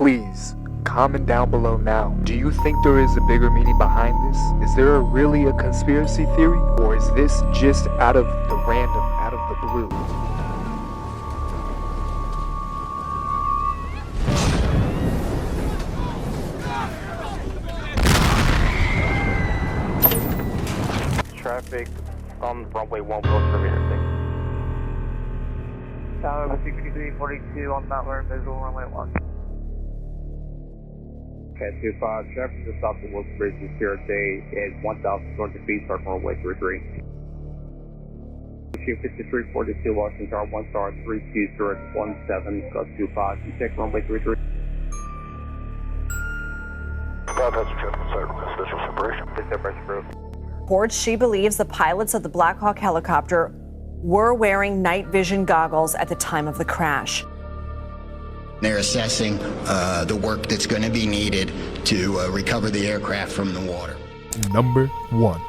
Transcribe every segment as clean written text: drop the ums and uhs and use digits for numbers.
Please, comment down below now. Do you think there is a bigger meaning behind this? Is there really a conspiracy theory? Or is this just out of the random, out of the blue? Traffic on runway 1 will from interstate. Tower 6342 on Mount Vernon visual runway 1. Okay, 25, traffic just off the Wilson Bridge is here today at 1,200 feet, start runway 33. 5342, Washington Tower 1 star 32017, +25, you check runway 33. 5 has a traffic site, special separation. Separation approved. Reports she believes the pilots of the Black Hawk helicopter were wearing night vision goggles at the time of the crash. They're assessing the work that's going to be needed to recover the aircraft from the water. Number 1.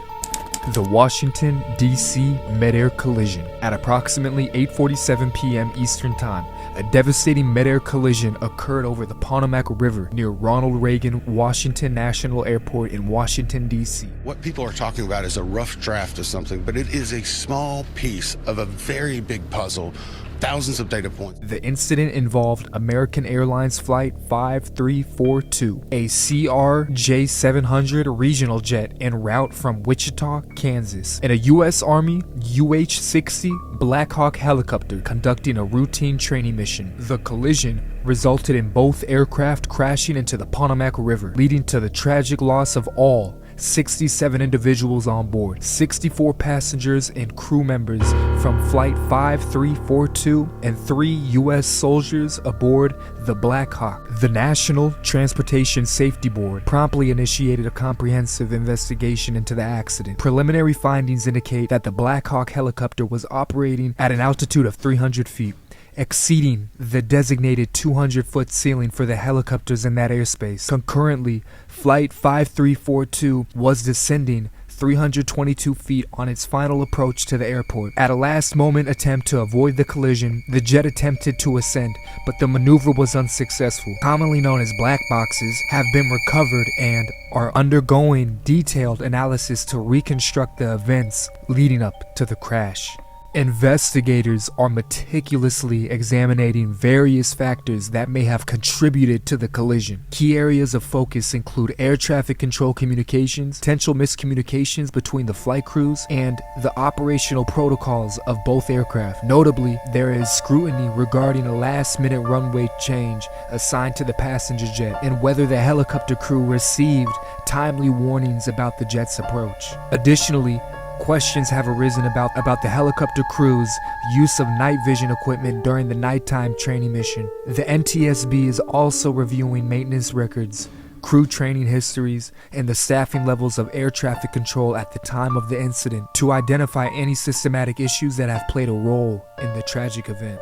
The Washington, D.C. mid-air collision. At approximately 8:47 p.m. Eastern Time, a devastating mid-air collision occurred over the Potomac River near Ronald Reagan Washington National Airport in Washington, D.C. What people are talking about is a rough draft of something, but it is a small piece of a very big puzzle. Thousands of data points. The incident involved American Airlines Flight 5342, a CRJ-700 regional jet en route from Wichita, Kansas, and a U.S. Army UH-60 Black Hawk helicopter conducting a routine training mission. The collision resulted in both aircraft crashing into the Potomac River, leading to the tragic loss of all 67 individuals on board, 64 passengers and crew members from Flight 5342, and 3 U.S. soldiers aboard the Black Hawk. The National Transportation Safety Board promptly initiated a comprehensive investigation into the accident. Preliminary findings indicate that the Black Hawk helicopter was operating at an altitude of 300 feet. Exceeding the designated 200-foot ceiling for the helicopters in that airspace. Concurrently, Flight 5342 was descending 322 feet on its final approach to the airport. At a last-moment attempt to avoid the collision, the jet attempted to ascend, but the maneuver was unsuccessful. Commonly known as black boxes, have been recovered and are undergoing detailed analysis to reconstruct the events leading up to the crash. Investigators are meticulously examining various factors that may have contributed to the collision. Key areas of focus include air traffic control communications, potential miscommunications between the flight crews, and the operational protocols of both aircraft. Notably, there is scrutiny regarding a last-minute runway change assigned to the passenger jet and whether the helicopter crew received timely warnings about the jet's approach. Additionally, questions have arisen about the helicopter crew's use of night vision equipment during the nighttime training mission. The NTSB is also reviewing maintenance records, crew training histories, and the staffing levels of air traffic control at the time of the incident to identify any systematic issues that have played a role in the tragic event.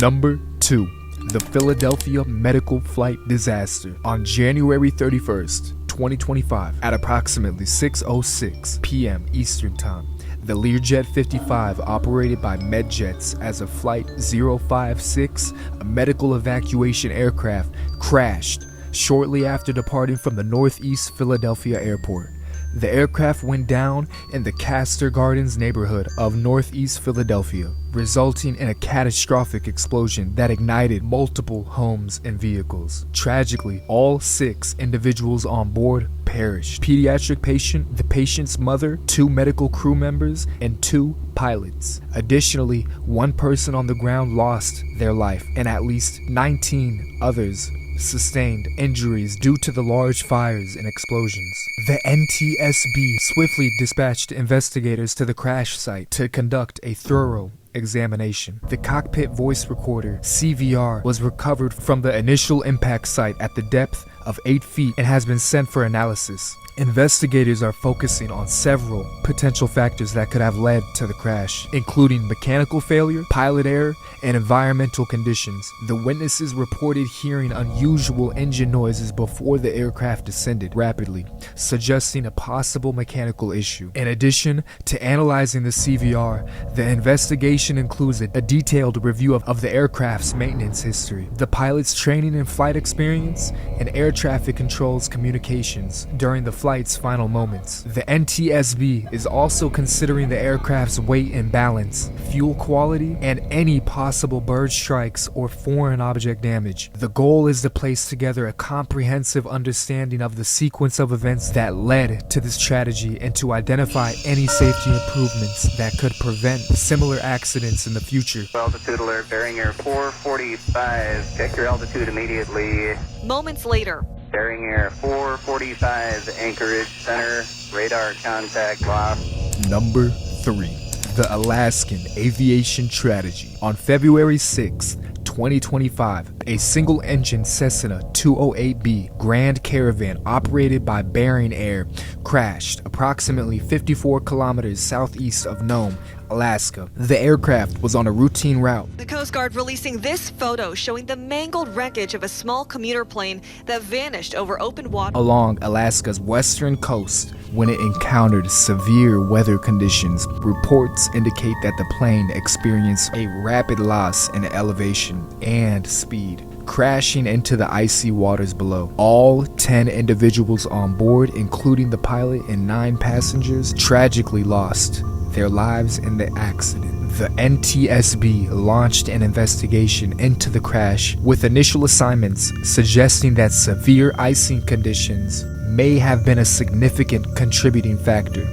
Number 2. The Philadelphia medical flight disaster. On January 31st, 2025, at approximately 6:06 p.m. Eastern Time, the Learjet 55, operated by MedJets as a Flight 056, a medical evacuation aircraft, crashed shortly after departing from the Northeast Philadelphia airport. The aircraft went down in the Castor Gardens neighborhood of Northeast Philadelphia, resulting in a catastrophic explosion that ignited multiple homes and vehicles. Tragically, all 6 individuals on board perished. Pediatric patient, the patient's mother, 2 medical crew members, and 2 pilots. Additionally, 1 person on the ground lost their life, and at least 19 others sustained injuries due to the large fires and explosions. The NTSB swiftly dispatched investigators to the crash site to conduct a thorough examination. The cockpit voice recorder, CVR, was recovered from the initial impact site at the depth of 8 feet and has been sent for analysis. Investigators are focusing on several potential factors that could have led to the crash, including mechanical failure, pilot error, and environmental conditions. The witnesses reported hearing unusual engine noises before the aircraft descended rapidly, suggesting a possible mechanical issue. In addition to analyzing the CVR, the investigation includes a detailed review of the aircraft's maintenance history, the pilot's training and flight experience, and air traffic control's communications during the flight's final moments. The NTSB is also considering the aircraft's weight and balance, fuel quality, and any possible bird strikes or foreign object damage. The goal is to place together a comprehensive understanding of the sequence of events that led to this tragedy and to identify any safety improvements that could prevent similar accidents in the future. Altitude alert, bearing air 445. Check your altitude immediately. Moments later, Bearing air 445, Anchorage Center, radar contact lost. Number 3. The Alaskan Aviation Tragedy. On February 6, 2025, a single-engine Cessna 208B Grand Caravan operated by Bering Air crashed approximately 54 kilometers southeast of Nome, Alaska. The aircraft was on a routine route. the Coast Guard releasing this photo showing the mangled wreckage of a small commuter plane that vanished over open water Along Alaska's western coast when it encountered severe weather conditions. Reports indicate that the plane experienced a rapid loss in elevation and speed, crashing into the icy waters below. All 10 individuals on board, including the pilot and 9 passengers, tragically lost their lives in the accident. The NTSB launched an investigation into the crash with initial assignments suggesting that severe icing conditions may have been a significant contributing factor.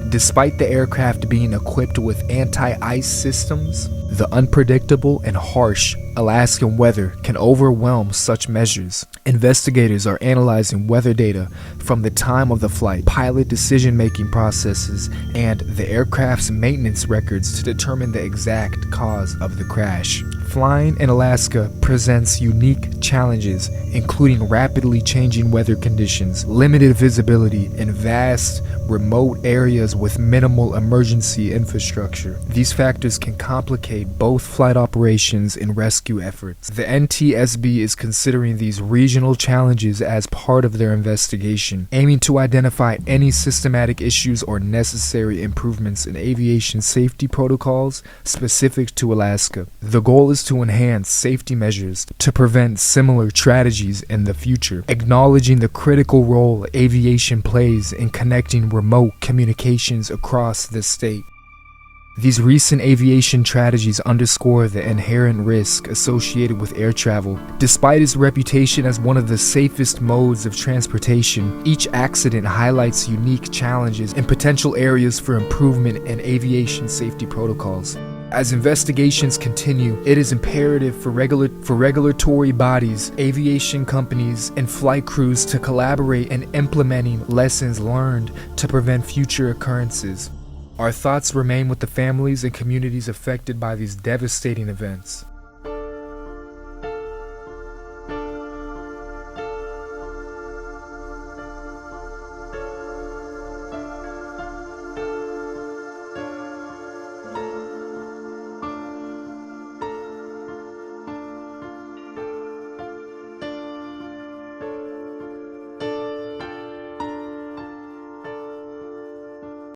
Despite the aircraft being equipped with anti-ice systems, the unpredictable and harsh Alaskan weather can overwhelm such measures. Investigators are analyzing weather data from the time of the flight, pilot decision-making processes, and the aircraft's maintenance records to determine the exact cause of the crash. Flying in Alaska presents unique challenges, including rapidly changing weather conditions, limited visibility, and vast, remote areas with minimal emergency infrastructure. These factors can complicate both flight operations and rescue efforts. The NTSB is considering these regional challenges as part of their investigation, aiming to identify any systematic issues or necessary improvements in aviation safety protocols specific to Alaska. The goal is to enhance safety measures to prevent similar tragedies in the future, acknowledging the critical role aviation plays in connecting remote communications across the state. These recent aviation tragedies underscore the inherent risk associated with air travel. Despite its reputation as one of the safest modes of transportation, each accident highlights unique challenges and potential areas for improvement in aviation safety protocols. As investigations continue, it is imperative for regulatory bodies, aviation companies, and flight crews to collaborate in implementing lessons learned to prevent future occurrences. Our thoughts remain with the families and communities affected by these devastating events.